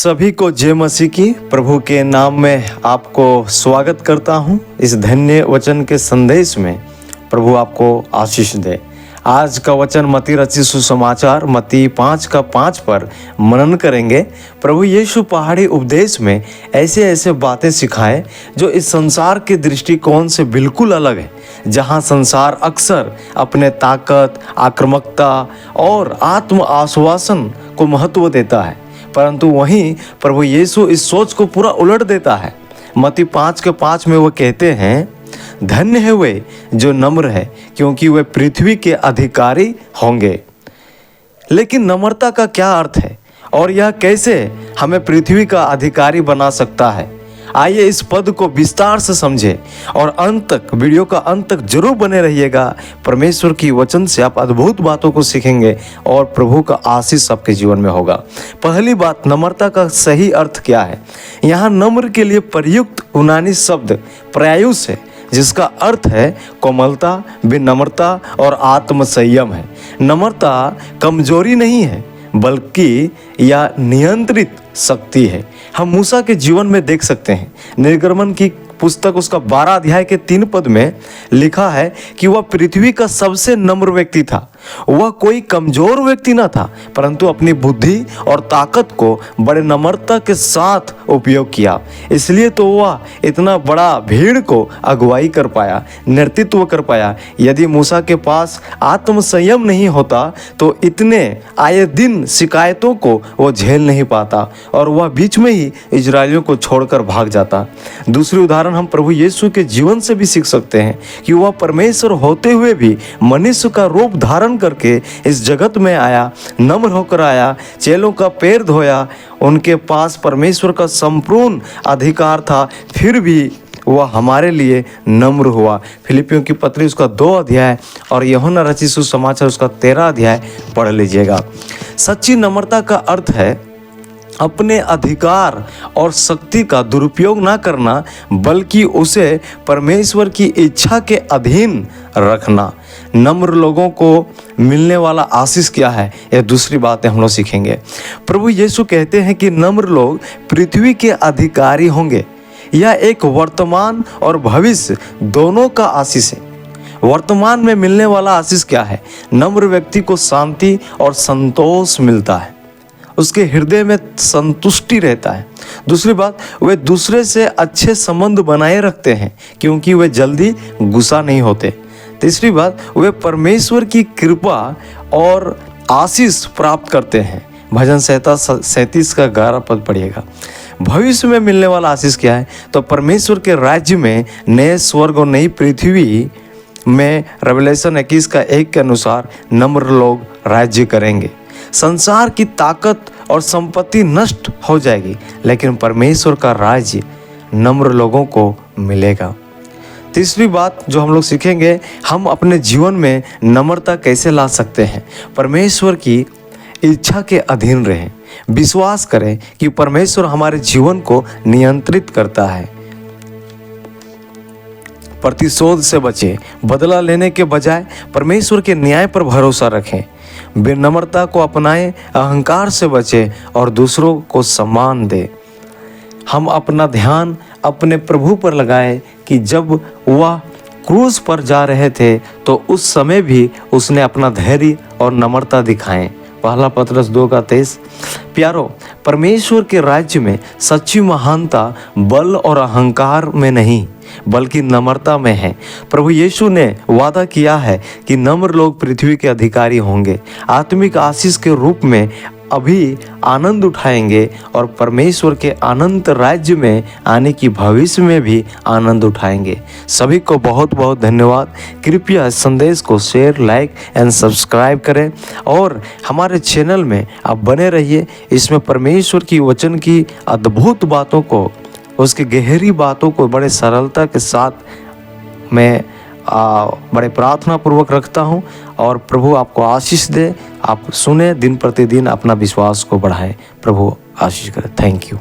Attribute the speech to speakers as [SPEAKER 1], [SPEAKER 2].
[SPEAKER 1] सभी को जय मसीह की। प्रभु के नाम में आपको स्वागत करता हूं। इस धन्य वचन के संदेश में प्रभु आपको आशीष दे। आज का वचन मत्ती रचित सुसमाचार मत्ती 5:5 पर मनन करेंगे। प्रभु यीशु पहाड़ी उपदेश में ऐसे ऐसे बातें सिखाए जो इस संसार के दृष्टिकोण से बिल्कुल अलग है। जहां संसार अक्सर अपने ताकत, आक्रामकता और आत्म आश्वासन को महत्व देता है, परंतु वहीं प्रभु यीशु इस सोच को पूरा उलट देता है। मत्ती 5:5 में वो कहते हैं, धन्य है वे जो नम्र है, क्योंकि वे पृथ्वी के अधिकारी होंगे। लेकिन नम्रता का क्या अर्थ है और यह कैसे हमें पृथ्वी का अधिकारी बना सकता है? आइए इस पद को विस्तार से समझें और अंत तक, वीडियो का अंत तक जरूर बने रहिएगा। परमेश्वर की वचन से आप अद्भुत बातों को सीखेंगे और प्रभु का आशीष आपके जीवन में होगा। पहली बात, नम्रता का सही अर्थ क्या है? यहाँ नम्र के लिए प्रयुक्त यूनानी शब्द प्रायुस है, जिसका अर्थ है कोमलता, विनम्रता और आत्मसंयम है। नम्रता कमजोरी नहीं है, बल्कि यह नियंत्रित शक्ति है। हम मूसा के जीवन में देख सकते हैं। निर्गमन की पुस्तक उसका 12 अध्याय के 3 पद में लिखा है कि वह पृथ्वी का सबसे नम्र व्यक्ति था। वह कोई कमजोर व्यक्ति न था, परंतु अपनी बुद्धि और ताकत को बड़े नम्रता के साथ उपयोग किया। इसलिए तो वह इतना बड़ा भीड़ को अगुवाई कर पाया, नेतृत्व कर पाया। यदि मूसा के पास आत्मसंयम नहीं होता तो इतने आए दिन शिकायतों को वो झेल नहीं पाता और वह बीच में ही इजरायलियों को छोड़कर भाग जाता। दूसरी उदाहरण हम प्रभु यीशु के जीवन से भी सीख सकते हैं कि वह परमेश्वर होते हुए भी मनुष्य का रूप धारण करके इस जगत में आया, नम्र होकर आया, चेलों का पैर धोया। उनके पास परमेश्वर का संपूर्ण अधिकार था, फिर भी वह हमारे लिए नम्र हुआ। फिलिपियों की पत्री उसका 2 अध्याय और यूहन्ना रचित सुसमाचार उसका 13 अध्याय पढ़ लीजिएगा। सच्ची नम्रता का अर्थ है अपने अधिकार और शक्ति का दुरुपयोग ना करना, बल्कि उसे परमेश्वर की इच्छा के अधीन रखना। नम्र लोगों को मिलने वाला आशीष क्या है, यह दूसरी बातें हम लोग सीखेंगे। प्रभु यीशु कहते हैं कि नम्र लोग पृथ्वी के अधिकारी होंगे। यह एक वर्तमान और भविष्य दोनों का आशीष है। वर्तमान में मिलने वाला आशीष क्या है? नम्र व्यक्ति को शांति और संतोष मिलता है, उसके हृदय में संतुष्टि रहता है। दूसरी बात, वे दूसरे से अच्छे संबंध बनाए रखते हैं, क्योंकि वे जल्दी गुस्सा नहीं होते। तीसरी बात, वे परमेश्वर की कृपा और आशीष प्राप्त करते हैं। भजन संहिता 37 का 11 पद पढ़िएगा। भविष्य में मिलने वाला आशीष क्या है? तो परमेश्वर के राज्य में नए स्वर्ग और नई पृथ्वी में रेवलेशन 21 का 1 के अनुसार नम्र लोग राज्य करेंगे। संसार की ताकत और संपत्ति नष्ट हो जाएगी, लेकिन परमेश्वर का राज्य नम्र लोगों को मिलेगा। तीसरी बात जो हम लोग सीखेंगे, हम अपने जीवन में नम्रता कैसे ला सकते हैं? परमेश्वर की इच्छा के अधीन रहें। विश्वास करें कि परमेश्वर हमारे जीवन को नियंत्रित करता है। प्रतिशोध से बचें। बदला लेने के बजाय परमेश्वर के न्याय पर भरोसा रखें। विनम्रता को अपनाएं, अहंकार से बचें और दूसरों को सम्मान दें। हम अपना ध्यान अपने प्रभु पर लगाएं कि जब वह क्रूस पर जा रहे थे तो उस समय भी उसने अपना धैर्य और नम्रता दिखाएं। पहला पतरस 2:23। प्यारो, परमेश्वर के राज्य में सच्ची महानता बल और अहंकार में नहीं, बल्कि नम्रता में है। प्रभु यीशु ने वादा किया है कि नम्र लोग पृथ्वी के अधिकारी होंगे, आत्मिक आशीष के रूप में अभी आनंद उठाएंगे और परमेश्वर के अनंत राज्य में आने की भविष्य में भी आनंद उठाएंगे। सभी को बहुत बहुत धन्यवाद। कृपया इस संदेश को शेयर, लाइक एंड सब्सक्राइब करें और हमारे चैनल में आप बने रहिए। इसमें परमेश्वर की वचन की अद्भुत बातों को, उसकी गहरी बातों को बड़े सरलता के साथ मैं बड़े प्रार्थना पूर्वक रखता हूं और प्रभु आपको आशीष दे। आप सुने, दिन प्रतिदिन अपना विश्वास को बढ़ाएं। प्रभु आशीष करे। Thank you.